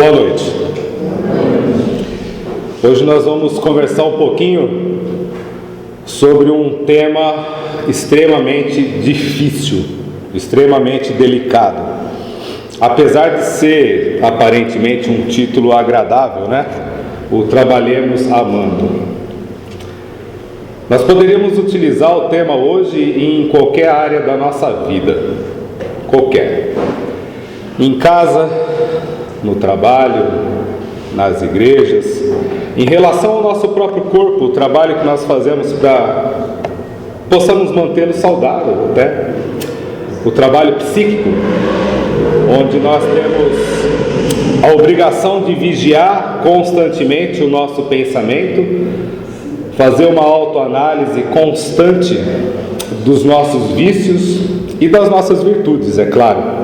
Boa noite. Hoje nós vamos conversar um pouquinho sobre um tema extremamente difícil, extremamente delicado. Apesar de ser aparentemente um título agradável, né? O Trabalhemos Amando. Nós poderíamos utilizar o tema hoje em qualquer área da nossa vida, qualquer. Em casa, no trabalho, nas igrejas, em relação ao nosso próprio corpo, o trabalho que nós fazemos para possamos mantê-lo saudável, até o trabalho psíquico, onde nós temos a obrigação de vigiar constantemente o nosso pensamento, fazer uma autoanálise constante dos nossos vícios e das nossas virtudes, é claro.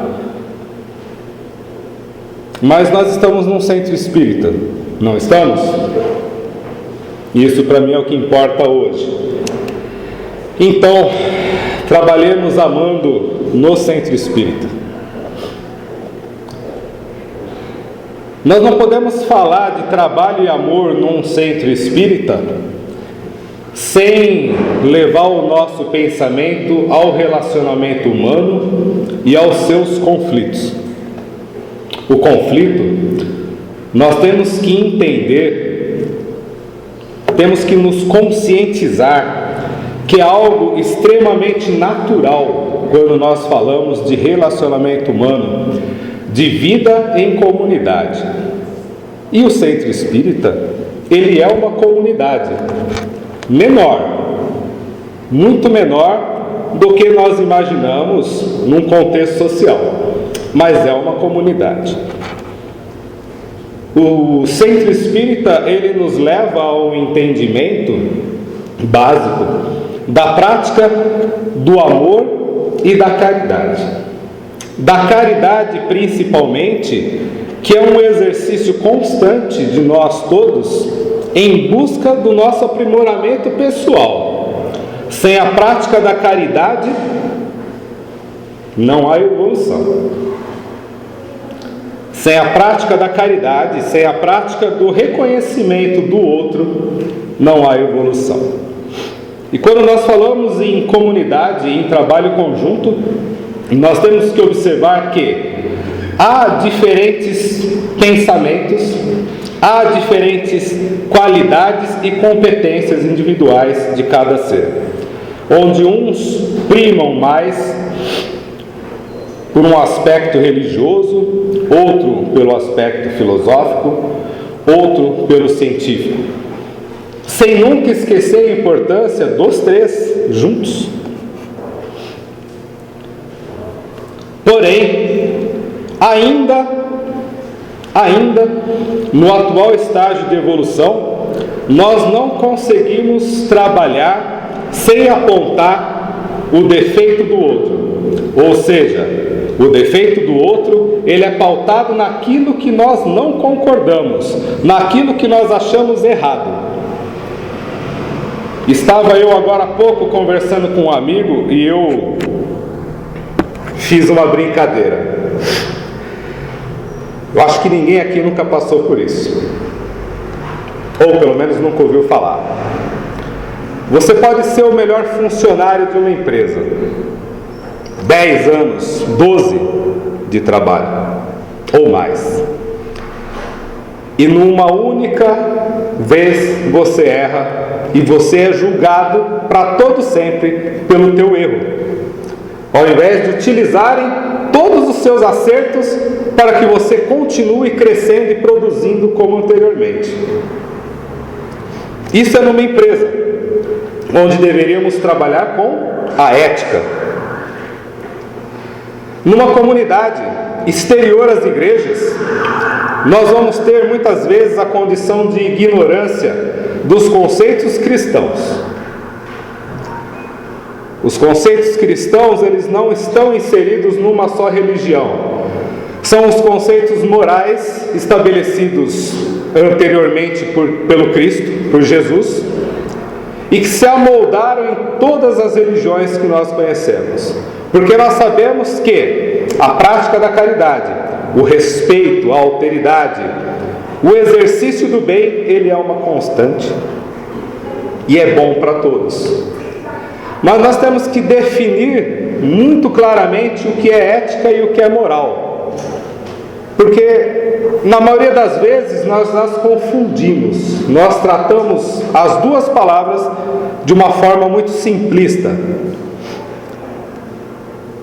Mas nós estamos num centro espírita, não estamos? Isso para mim é o que importa hoje. Então, trabalhemos amando no centro espírita. Nós não podemos falar de trabalho e amor num centro espírita sem levar o nosso pensamento ao relacionamento humano e aos seus conflitos. O conflito, nós temos que entender, temos que nos conscientizar que é algo extremamente natural quando nós falamos de relacionamento humano, de vida em comunidade. E o centro espírita, ele é uma comunidade menor, muito menor do que nós imaginamos num contexto social, mas é uma comunidade. O centro espírita, ele nos leva ao entendimento básico da prática do amor e da caridade. Da caridade, principalmente, que é um exercício constante de nós todos em busca do nosso aprimoramento pessoal. Sem a prática da caridade, não há evolução. Sem a prática da caridade, sem a prática do reconhecimento do outro, não há evolução. E quando nós falamos em comunidade, em trabalho conjunto, nós temos que observar que há diferentes pensamentos, há diferentes qualidades e competências individuais de cada ser, onde uns primam mais por um aspecto religioso, outro pelo aspecto filosófico, outro pelo científico, sem nunca esquecer a importância dos três juntos. Porém, ainda no atual estágio de evolução, nós não conseguimos trabalhar sem apontar o defeito do outro. Ou seja, o defeito do outro, ele é pautado naquilo que nós não concordamos, naquilo que nós achamos errado. Estava eu agora há pouco conversando com um amigo e eu fiz uma brincadeira. Eu acho que ninguém aqui nunca passou por isso, ou pelo menos nunca ouviu falar. Você pode ser o melhor funcionário de uma empresa, 10 anos, 12 de trabalho, ou mais. E numa única vez você erra e você é julgado para todo sempre pelo teu erro, ao invés de utilizarem todos os seus acertos para que você continue crescendo e produzindo como anteriormente. Isso é numa empresa, onde deveríamos trabalhar com a ética. Numa comunidade exterior às igrejas, nós vamos ter muitas vezes a condição de ignorância dos conceitos cristãos. Os conceitos cristãos, eles não estão inseridos numa só religião. São os conceitos morais estabelecidos anteriormente pelo Cristo, por Jesus, e que se amoldaram em todas as religiões que nós conhecemos. Porque nós sabemos que a prática da caridade, o respeito, a alteridade, o exercício do bem, ele é uma constante e é bom para todos. Mas nós temos que definir muito claramente o que é ética e o que é moral. Porque na maioria das vezes nós confundimos, nós tratamos as duas palavras de uma forma muito simplista.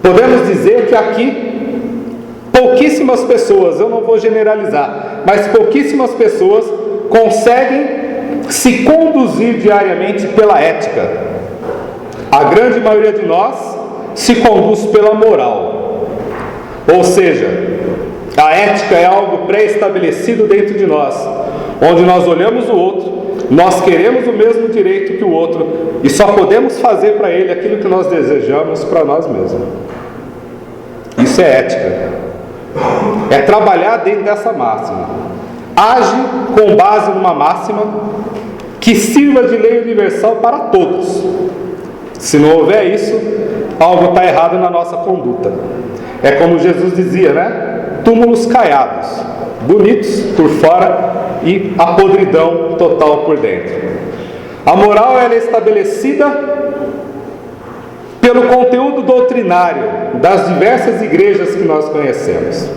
Podemos dizer que aqui pouquíssimas pessoas, eu não vou generalizar, mas pouquíssimas pessoas conseguem se conduzir diariamente pela ética. A grande maioria de nós se conduz pela moral. Ou seja, a ética é algo pré-estabelecido dentro de nós, onde nós olhamos o outro, nós queremos o mesmo direito que o outro e só podemos fazer para ele aquilo que nós desejamos para nós mesmos. Isso é ética. É trabalhar dentro dessa máxima. Age com base numa máxima que sirva de lei universal para todos. Se não houver isso, algo está errado na nossa conduta. É como Jesus dizia, né? Túmulos caiados, bonitos por fora e a podridão total por dentro. A moral ela é estabelecida pelo conteúdo doutrinário das diversas igrejas que nós conhecemos.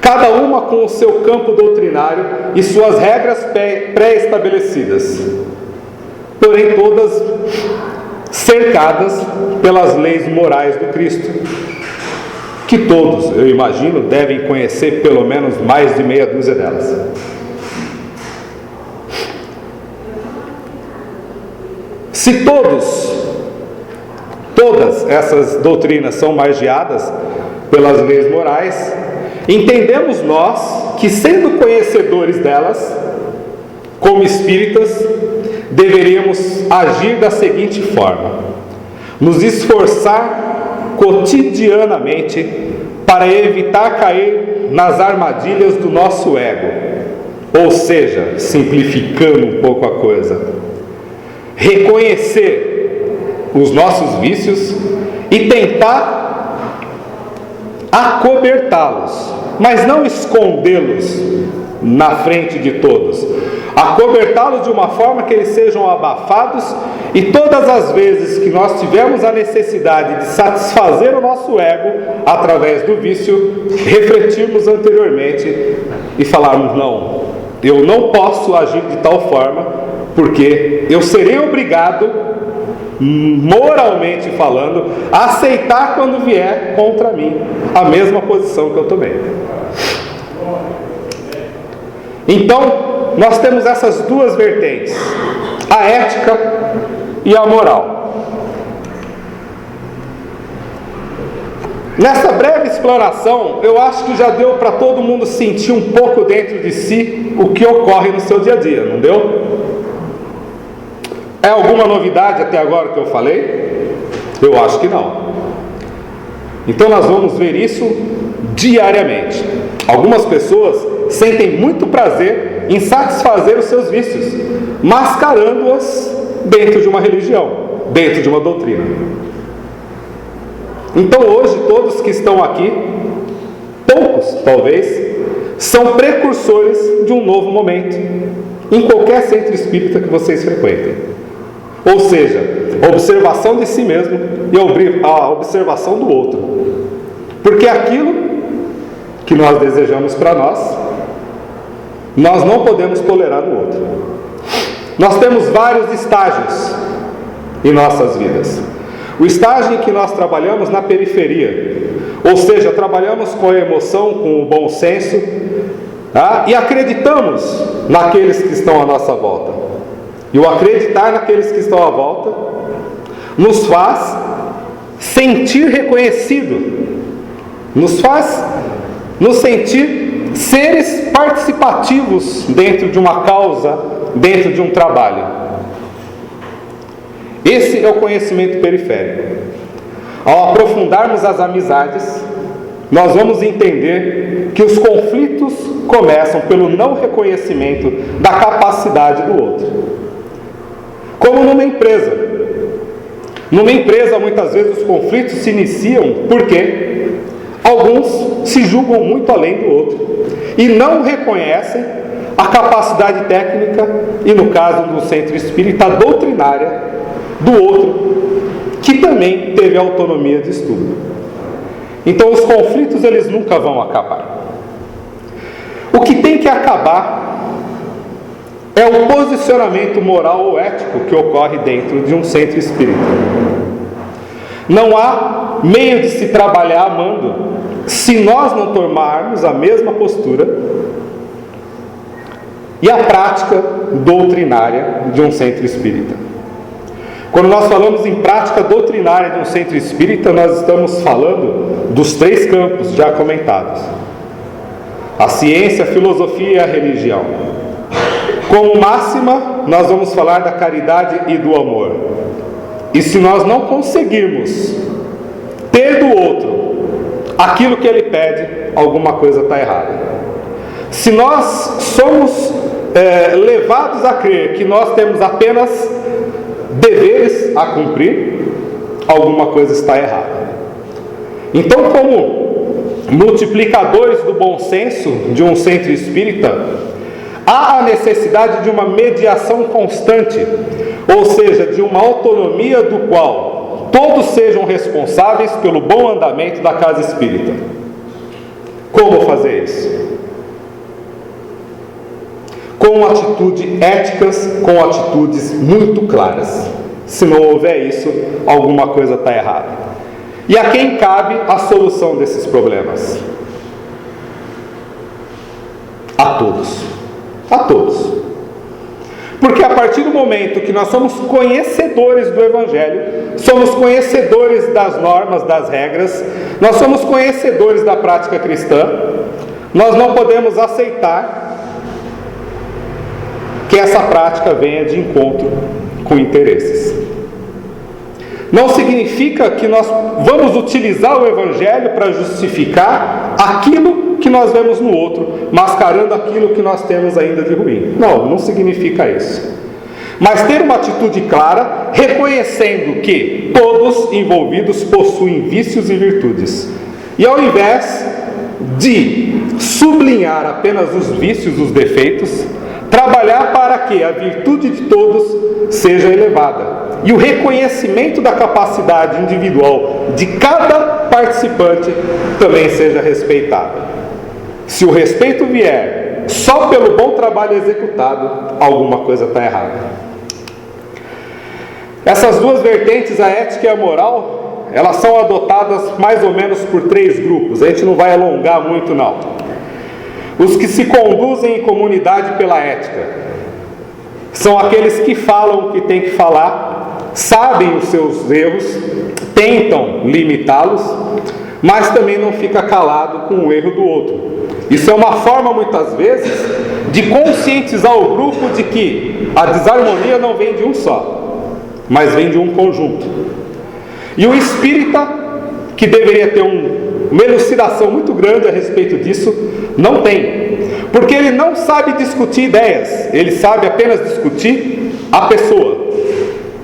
Cada uma com o seu campo doutrinário e suas regras pré-estabelecidas, porém todas cercadas pelas leis morais do Cristo, que todos, eu imagino, devem conhecer pelo menos mais de meia dúzia delas. Se todas essas doutrinas são margeadas pelas leis morais, entendemos nós que, sendo conhecedores delas, como espíritas, deveríamos agir da seguinte forma: nos esforçar cotidianamente para evitar cair nas armadilhas do nosso ego. Ou seja, simplificando um pouco a coisa, reconhecer os nossos vícios e tentar acobertá-los, mas não escondê-los na frente de todos. Acobertá-los de uma forma que eles sejam abafados, e todas as vezes que nós tivermos a necessidade de satisfazer o nosso ego através do vício, refletirmos anteriormente e falarmos: não, eu não posso agir de tal forma, porque eu serei obrigado, moralmente falando, a aceitar quando vier contra mim a mesma posição que eu tomei. Então, nós temos essas duas vertentes, a ética e a moral. Nessa breve exploração, eu acho que já deu para todo mundo sentir um pouco dentro de si o que ocorre no seu dia a dia, não deu? É alguma novidade até agora que eu falei? Eu acho que não. Então nós vamos ver isso diariamente. Algumas pessoas sentem muito prazer em satisfazer os seus vícios, mascarando-os dentro de uma religião, dentro de uma doutrina. Então hoje todos que estão aqui, poucos talvez, são precursores de um novo momento em qualquer centro espírita que vocês frequentem. Ou seja, a observação de si mesmo e a observação do outro. Porque aquilo que nós desejamos para nós, nós não podemos tolerar no outro. Nós temos vários estágios em nossas vidas. O estágio em que nós trabalhamos na periferia, ou seja, trabalhamos com a emoção, com o bom senso, e acreditamos naqueles que estão à nossa volta. E o acreditar naqueles que estão à volta nos faz sentir reconhecido, nos faz nos sentir seres participativos dentro de uma causa, dentro de um trabalho. Esse é o conhecimento periférico. Ao aprofundarmos as amizades, nós vamos entender que os conflitos começam pelo não reconhecimento da capacidade do outro. Como numa empresa. Numa empresa, muitas vezes, os conflitos se iniciam porque alguns se julgam muito além do outro e não reconhecem a capacidade técnica e, no caso do centro espírita, doutrinária do outro, que também teve autonomia de estudo. Então os conflitos eles nunca vão acabar. O que tem que acabar é o posicionamento moral ou ético que ocorre dentro de um centro espírita. Não há meio de se trabalhar amando se nós não tomarmos a mesma postura e a prática doutrinária de um centro espírita. Quando nós falamos em prática doutrinária de um centro espírita, nós estamos falando dos 3 campos já comentados: a ciência, a filosofia e a religião. Como máxima, nós vamos falar da caridade e do amor. E se nós não conseguirmos ter do outro aquilo que ele pede, alguma coisa está errada. Se nós somos levados a crer que nós temos apenas deveres a cumprir, alguma coisa está errada. Então, como multiplicadores do bom senso de um centro espírita, há a necessidade de uma mediação constante, ou seja, de uma autonomia do qual todos sejam responsáveis pelo bom andamento da casa espírita. Como fazer isso? Com atitudes éticas, com atitudes muito claras. Se não houver isso, alguma coisa está errada. E a quem cabe a solução desses problemas? A todos. A todos. Porque a partir do momento que nós somos conhecedores do Evangelho, somos conhecedores das normas, das regras, nós somos conhecedores da prática cristã, nós não podemos aceitar que essa prática venha de encontro com interesses. Não significa que nós vamos utilizar o Evangelho para justificar aquilo que nós vemos no outro, mascarando aquilo que nós temos ainda de ruim. Não significa isso. Mas ter uma atitude clara, reconhecendo que todos envolvidos possuem vícios e virtudes. E ao invés de sublinhar apenas os vícios, os defeitos, trabalhar para que a virtude de todos seja elevada e o reconhecimento da capacidade individual de cada participante também seja respeitado. Se o respeito vier só pelo bom trabalho executado, alguma coisa está errada. Essas duas vertentes, a ética e a moral, elas são adotadas mais ou menos por 3 grupos. A gente não vai alongar muito não. Os que se conduzem em comunidade pela ética são aqueles que falam o que tem que falar, sabem os seus erros, tentam limitá-los, mas também não fica calado com o erro do outro. Isso é uma forma, muitas vezes, de conscientizar o grupo de que a desarmonia não vem de um só, mas vem de um conjunto. E o espírita, que deveria ter uma elucidação muito grande a respeito disso, não tem, porque ele não sabe discutir ideias, ele sabe apenas discutir a pessoa.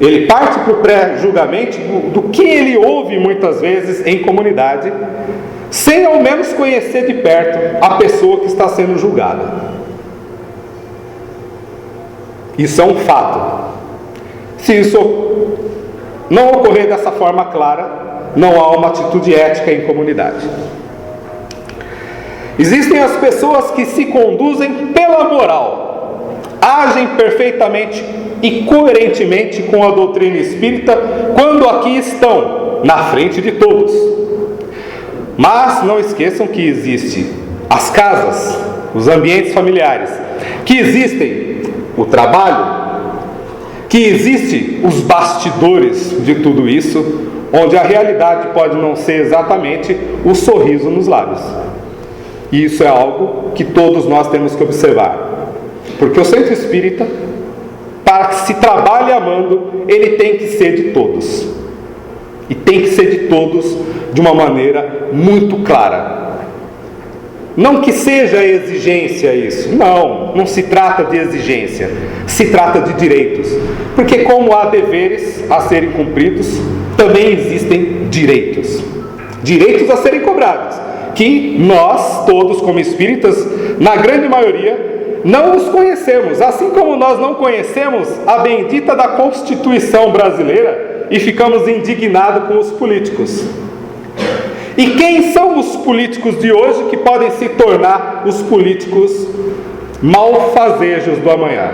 Ele parte para o pré-julgamento do que ele ouve muitas vezes em comunidade, sem ao menos conhecer de perto a pessoa que está sendo julgada. Isso é um fato. Se isso não ocorrer dessa forma clara, não há uma atitude ética em comunidade. Existem as pessoas que se conduzem pela moral, agem perfeitamente e coerentemente com a doutrina espírita quando aqui estão, na frente de todos. Mas não esqueçam que existem as casas, os ambientes familiares, que existem o trabalho, que existem os bastidores de tudo isso, onde a realidade pode não ser exatamente o sorriso nos lábios. E isso é algo que todos nós temos que observar. Porque o centro espírita, para que se trabalhe amando, ele tem que ser de todos. E tem que ser de todos de uma maneira muito clara. Não que seja exigência isso. Não se trata de exigência. Se trata de direitos. Porque como há deveres a serem cumpridos, também existem direitos. Direitos a serem cobrados. que nós, todos como espíritas, na grande maioria, não os conhecemos, assim como nós não conhecemos a bendita da Constituição brasileira e ficamos indignados com os políticos. E quem são os políticos de hoje que podem se tornar os políticos malfazejos do amanhã?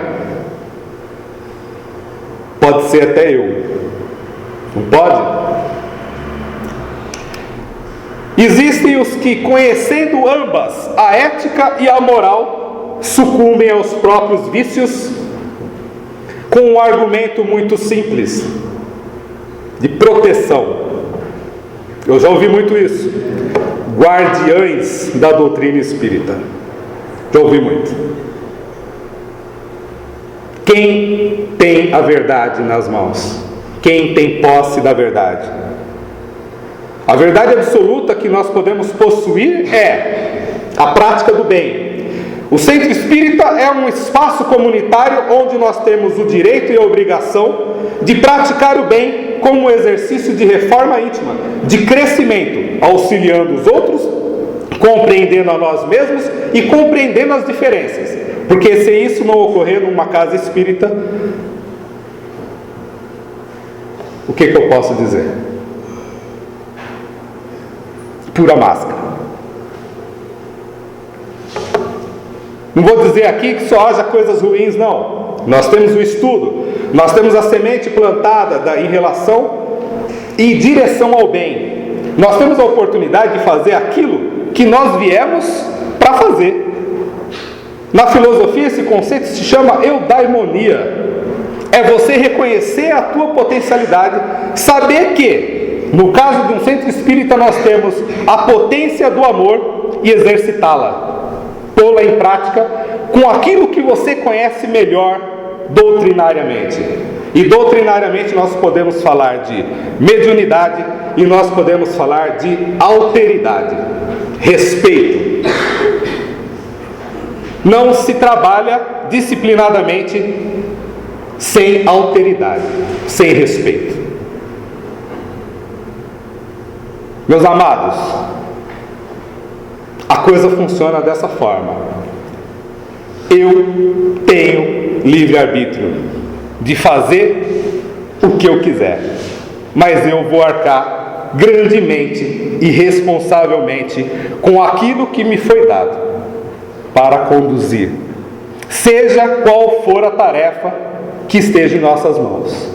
Pode ser até eu. Não pode? Existem os que, conhecendo ambas, a ética e a moral, sucumbem aos próprios vícios com um argumento muito simples de proteção. Eu já ouvi muito isso. Guardiães da doutrina espírita. Já ouvi muito. Quem tem a verdade nas mãos? Quem tem posse da verdade? A verdade absoluta que nós podemos possuir é a prática do bem. O centro espírita é um espaço comunitário onde nós temos o direito e a obrigação de praticar o bem como um exercício de reforma íntima, de crescimento, auxiliando os outros, compreendendo a nós mesmos e compreendendo as diferenças. Porque se isso não ocorrer numa casa espírita, o que eu posso dizer? Pura máscara. Não vou dizer aqui que só haja coisas ruins, não. Nós temos o estudo, nós temos a semente plantada em relação e direção ao bem. Nós temos a oportunidade de fazer aquilo que nós viemos para fazer. Na filosofia, esse conceito se chama eudaimonia. É você reconhecer a tua potencialidade, saber que, no caso de um centro espírita, nós temos a potência do amor e exercitá-la, pô-la em prática com aquilo que você conhece melhor doutrinariamente. E doutrinariamente nós podemos falar de mediunidade e nós podemos falar de alteridade, respeito. Não se trabalha disciplinadamente sem alteridade, sem respeito. Meus amados, a coisa funciona dessa forma. Eu tenho livre-arbítrio de fazer o que eu quiser, mas eu vou arcar grandemente e responsavelmente com aquilo que me foi dado para conduzir, seja qual for a tarefa que esteja em nossas mãos.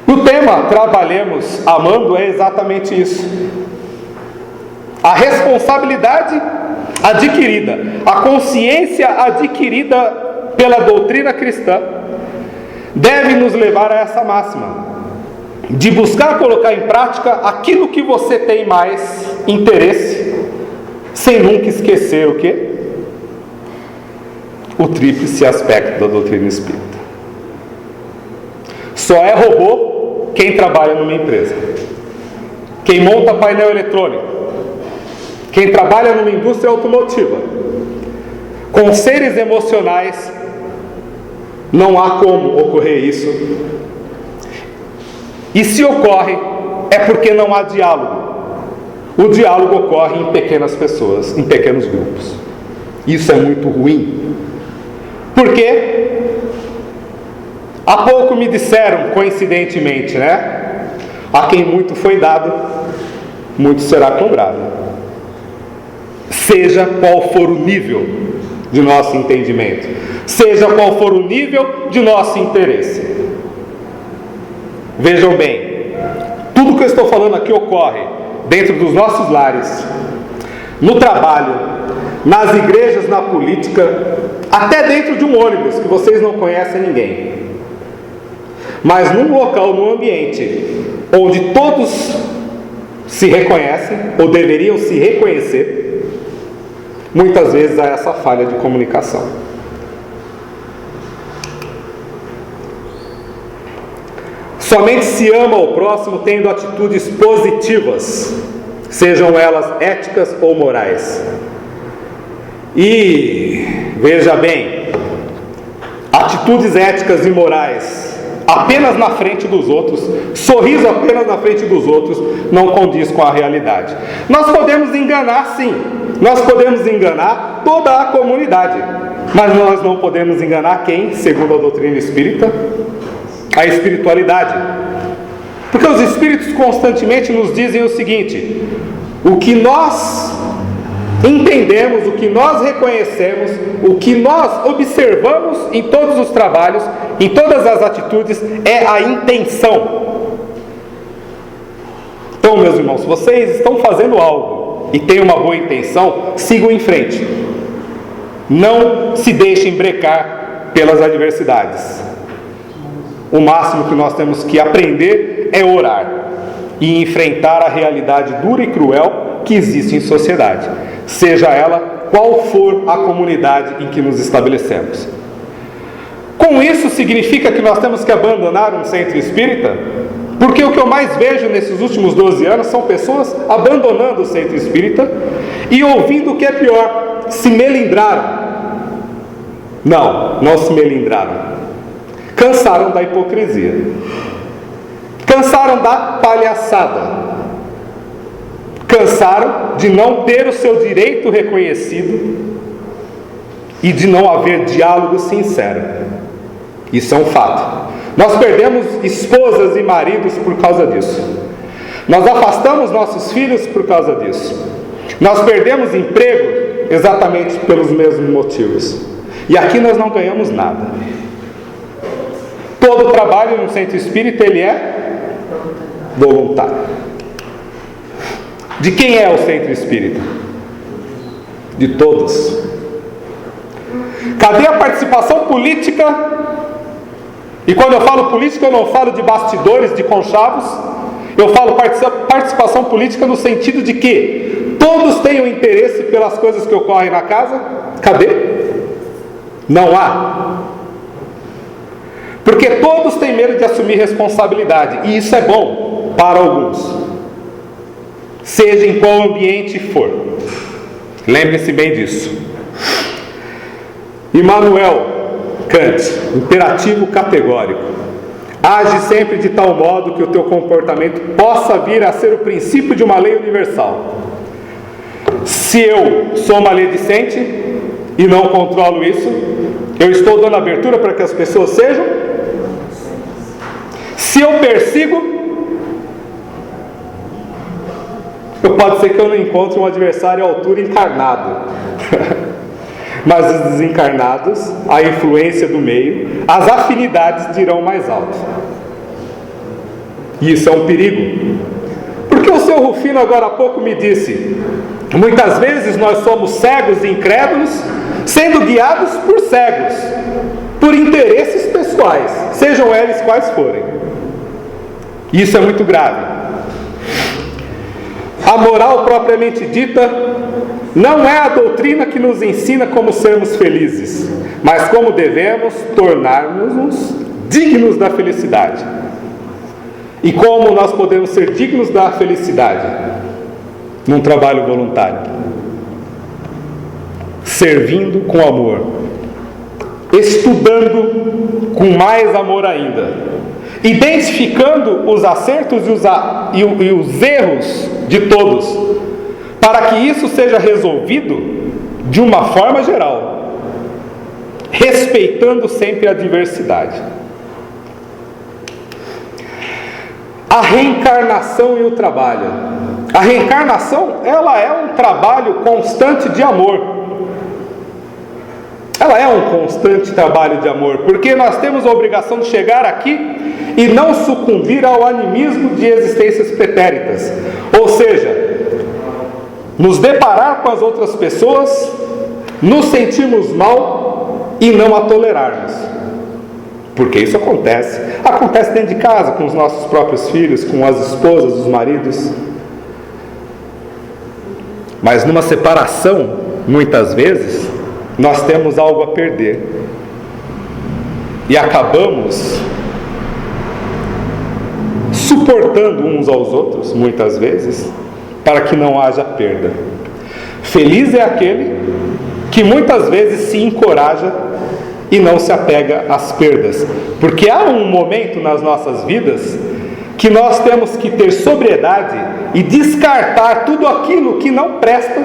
O tema Trabalhemos Amando é exatamente isso. A responsabilidade adquirida, a consciência adquirida pela doutrina cristã deve nos levar a essa máxima, de buscar colocar em prática aquilo que você tem mais interesse, sem nunca esquecer o quê? O tríplice aspecto da doutrina espírita. Só é robô quem trabalha numa empresa, quem monta painel eletrônico, quem trabalha numa indústria automotiva. Com seres emocionais não há como ocorrer isso. E se ocorre, é porque não há diálogo. O diálogo ocorre em pequenas pessoas, em pequenos grupos. Isso é muito ruim. Porque há pouco me disseram, coincidentemente, a quem muito foi dado, muito será cobrado. Seja qual for o nível de nosso entendimento, seja qual for o nível de nosso interesse. Vejam bem, tudo que eu estou falando aqui ocorre dentro dos nossos lares, no trabalho, nas igrejas, na política, até dentro de um ônibus que vocês não conhecem ninguém. Mas num local, num ambiente onde todos se reconhecem ou deveriam se reconhecer, muitas vezes há essa falha de comunicação. Somente se ama o próximo tendo atitudes positivas, sejam elas éticas ou morais. E veja bem, atitudes éticas e morais apenas na frente dos outros, sorriso apenas na frente dos outros, não condiz com a realidade. Nós podemos enganar, sim, nós podemos enganar toda a comunidade, mas nós não podemos enganar quem, segundo a doutrina espírita? A espiritualidade. Porque os espíritos constantemente nos dizem o seguinte: o que nós entendemos, o que nós reconhecemos, o que nós observamos em todos os trabalhos, em todas as atitudes, é a intenção. Então, meus irmãos, se vocês estão fazendo algo e têm uma boa intenção, sigam em frente. Não se deixem brecar pelas adversidades. O máximo que nós temos que aprender é orar e enfrentar a realidade dura e cruel que existe em sociedade, seja ela qual for a comunidade em que nos estabelecemos. Com isso, significa que nós temos que abandonar um centro espírita? Porque o que eu mais vejo nesses últimos 12 anos são pessoas abandonando o centro espírita e ouvindo o que é pior: se melindraram. Não se melindraram. Cansaram da hipocrisia. Cansaram da palhaçada. Cansaram de não ter o seu direito reconhecido e de não haver diálogo sincero. Isso é um fato. Nós perdemos esposas e maridos por causa disso. Nós afastamos nossos filhos por causa disso. Nós perdemos emprego exatamente pelos mesmos motivos. E aqui nós não ganhamos nada. Todo trabalho no centro espírita, ele é voluntário. De quem é o centro espírita? De todos. Cadê a participação política? E quando eu falo política, eu não falo de bastidores, de conchavos. Eu falo participação política no sentido de que todos tenham interesse pelas coisas que ocorrem na casa. Cadê? Não há. Porque todos têm medo de assumir responsabilidade, e isso é bom para alguns, seja em qual ambiente for. Lembre-se bem disso. Immanuel Kant, imperativo categórico: age sempre de tal modo que o teu comportamento possa vir a ser o princípio de uma lei universal. Se eu sou maledicente e não controlo isso, eu estou dando abertura para que as pessoas sejam. Se eu persigo, pode ser que eu não encontre um adversário à altura encarnado. Mas os desencarnados, a influência do meio, as afinidades dirão mais alto. E isso é um perigo. Porque o seu Rufino agora há pouco me disse: muitas vezes nós somos cegos e incrédulos, sendo guiados por cegos, por interesses pessoais, sejam eles quais forem. Isso é muito grave. A moral propriamente dita não é a doutrina que nos ensina como sermos felizes, mas como devemos tornar-nos dignos da felicidade. E como nós podemos ser dignos da felicidade? Num trabalho voluntário, servindo com amor, estudando com mais amor ainda, identificando os acertos e os erros de todos, para que isso seja resolvido de uma forma geral, respeitando sempre a diversidade. A reencarnação e o trabalho. A reencarnação, ela é um trabalho constante de amor. Ela é um constante trabalho de amor, porque nós temos a obrigação de chegar aqui e não sucumbir ao animismo de existências pretéritas. Ou seja, nos deparar com as outras pessoas, nos sentirmos mal e não a tolerarmos. Porque isso acontece. Acontece dentro de casa, com os nossos próprios filhos, com as esposas, os maridos. Mas numa separação, muitas vezes, nós temos algo a perder. E acabamos suportando uns aos outros, muitas vezes, para que não haja perda. Feliz é aquele que muitas vezes se encoraja e não se apega às perdas. Porque há um momento nas nossas vidas que nós temos que ter sobriedade e descartar tudo aquilo que não presta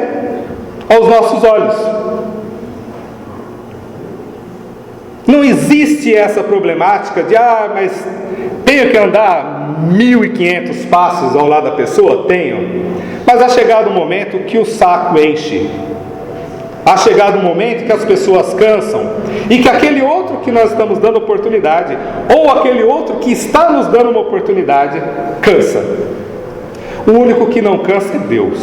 aos nossos olhos. Não existe essa problemática de, mas tenho que andar 1.500 passos ao lado da pessoa? Tenho. Mas há chegado um momento que o saco enche. Há chegado um momento que as pessoas cansam e que aquele outro que nós estamos dando oportunidade, ou aquele outro que está nos dando uma oportunidade, cansa. O único que não cansa é Deus.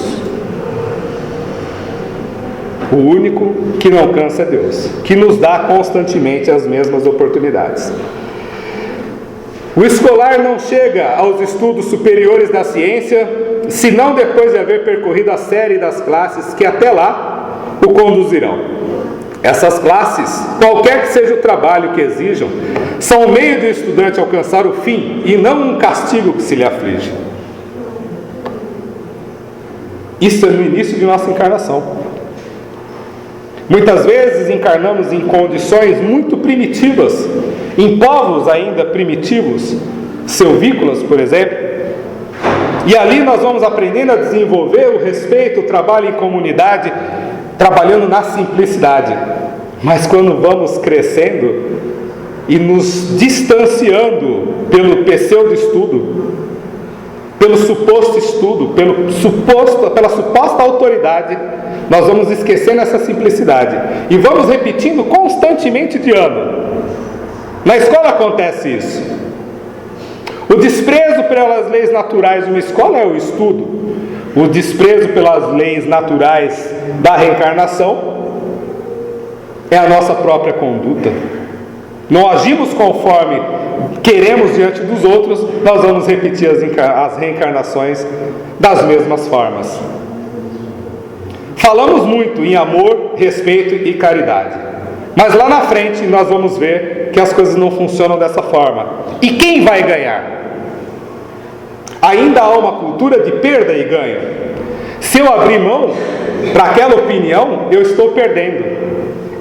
O único que não cansa é Deus, que nos dá constantemente as mesmas oportunidades. O escolar não chega aos estudos superiores da ciência, senão depois de haver percorrido a série das classes que até lá o conduzirão. Essas classes, qualquer que seja o trabalho que exijam, são o meio do estudante alcançar o fim e não um castigo que se lhe aflige. Isso é no início de nossa encarnação. Muitas vezes encarnamos em condições muito primitivas, em povos ainda primitivos, selvícolas, por exemplo, e ali nós vamos aprendendo a desenvolver o respeito, o trabalho em comunidade, trabalhando na simplicidade. Mas quando vamos crescendo e nos distanciando pelo pseudo-estudo, pelo suposto estudo, pela suposta autoridade, nós vamos esquecendo essa simplicidade e vamos repetindo constantemente de ano. Na escola acontece isso. O desprezo pelas leis naturais de uma escola é o estudo. O desprezo pelas leis naturais da reencarnação é a nossa própria conduta. Não agimos conforme queremos diante dos outros, nós vamos repetir as reencarnações das mesmas formas. Falamos muito em amor, respeito e caridade, mas lá na frente nós vamos ver que as coisas não funcionam dessa forma. E quem vai ganhar? Ainda há uma cultura de perda e ganho. Se eu abrir mão para aquela opinião, eu estou perdendo.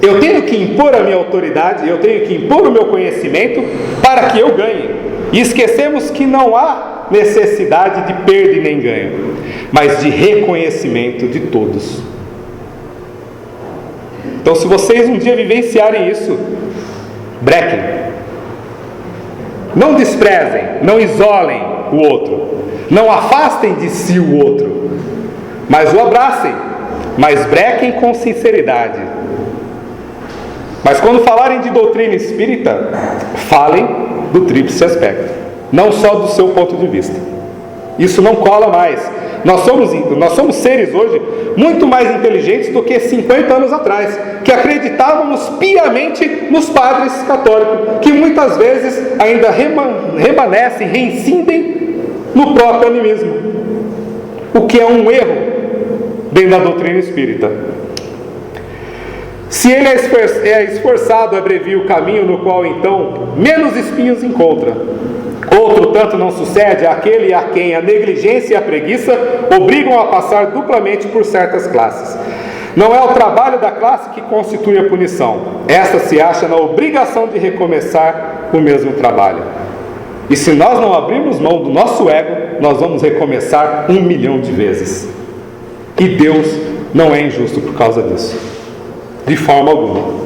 Eu tenho que impor a minha autoridade, eu tenho que impor o meu conhecimento para que eu ganhe. E esquecemos que não há necessidade de perda e nem ganho, mas de reconhecimento de todos. Então, se vocês um dia vivenciarem isso, brequem. Não desprezem, não isolem o outro, não afastem de si o outro, mas o abracem, mas brequem com sinceridade. Mas quando falarem de doutrina espírita, falem do tríplice aspecto, não só do seu ponto de vista. Isso não cola mais. Nós somos seres hoje muito mais inteligentes do que 50 anos atrás, que acreditávamos piamente nos padres católicos, que muitas vezes ainda remanescem, reincidem no próprio animismo, o que é um erro dentro da doutrina espírita. Se ele é esforçado, abrevia o caminho no qual então menos espinhos encontra. Outro tanto não sucede àquele a quem a negligência e a preguiça obrigam a passar duplamente por certas classes. Não é o trabalho da classe que constitui a punição. Esta se acha na obrigação de recomeçar o mesmo trabalho. E se nós não abrirmos mão do nosso ego, nós vamos recomeçar 1 milhão de vezes. E Deus não é injusto por causa disso, de forma alguma.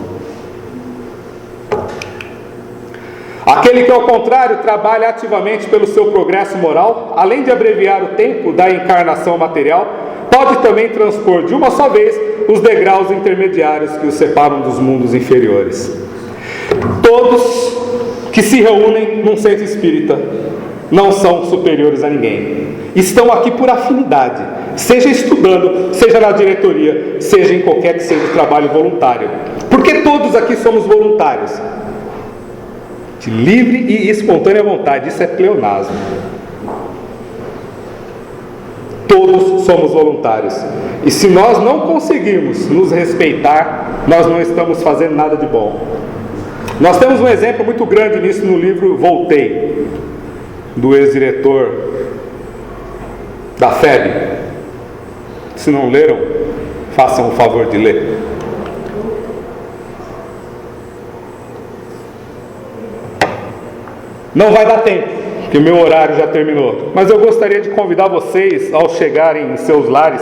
Aquele que, ao contrário, trabalha ativamente pelo seu progresso moral, além de abreviar o tempo da encarnação material, pode também transpor de uma só vez os degraus intermediários que os separam dos mundos inferiores. Todos que se reúnem num centro espírita não são superiores a ninguém. Estão aqui por afinidade, seja estudando, seja na diretoria, seja em qualquer que seja o trabalho voluntário. Porque todos aqui somos voluntários. De livre e espontânea vontade, isso é pleonasmo. Todos somos voluntários. E se nós não conseguirmos nos respeitar, nós não estamos fazendo nada de bom. Nós temos um exemplo muito grande nisso no livro Voltei, do ex-diretor da FEB. Se não leram, façam o favor de ler. Não vai dar tempo, porque o meu horário já terminou. Mas eu gostaria de convidar vocês, ao chegarem em seus lares,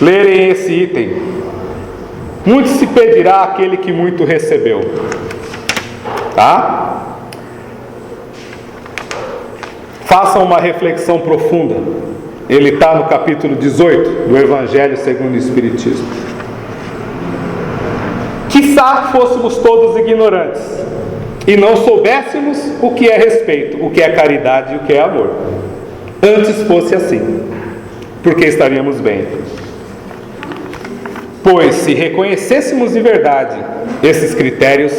lerem esse item. Muito se pedirá àquele que muito recebeu. Tá? Façam uma reflexão profunda. Ele está no capítulo 18 do Evangelho segundo o Espiritismo. Quiçá fôssemos todos ignorantes e não soubéssemos o que é respeito, o que é caridade e o que é amor. Antes fosse assim, porque estaríamos bem. Pois se reconhecêssemos de verdade esses critérios,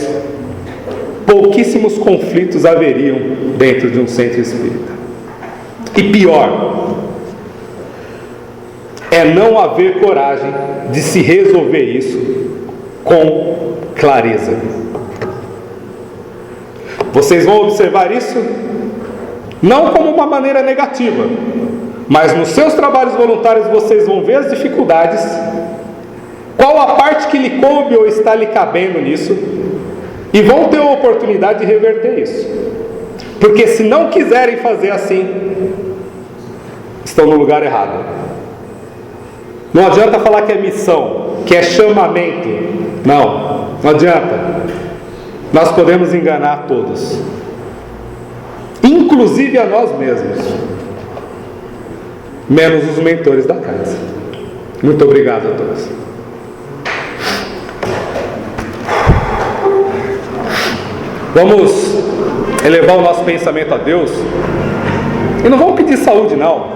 pouquíssimos conflitos haveriam dentro de um centro espírita. E pior, é não haver coragem de se resolver isso com clareza. Vocês vão observar isso não como uma maneira negativa, mas nos seus trabalhos voluntários vocês vão ver as dificuldades, qual a parte que lhe coube ou está lhe cabendo nisso, e vão ter a oportunidade de reverter isso. Porque se não quiserem fazer assim, estão no lugar errado. Não adianta falar que é missão, que é chamamento. Não adianta. Nós podemos enganar todos, inclusive a nós mesmos, menos os mentores da casa. Muito obrigado a todos. Vamos elevar o nosso pensamento a Deus. E não vamos pedir saúde, não.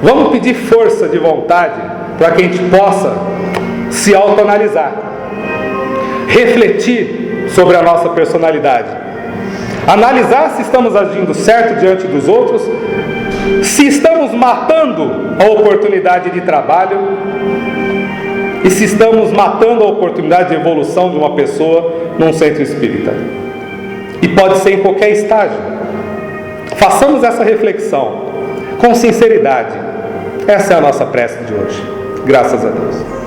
Vamos pedir força de vontade para que a gente possa se autoanalisar, refletir sobre a nossa personalidade, analisar se estamos agindo certo diante dos outros, se estamos matando a oportunidade de trabalho e se estamos matando a oportunidade de evolução de uma pessoa num centro espírita. E pode ser em qualquer estágio. Façamos essa reflexão com sinceridade. Essa é a nossa prece de hoje. Graças a Deus.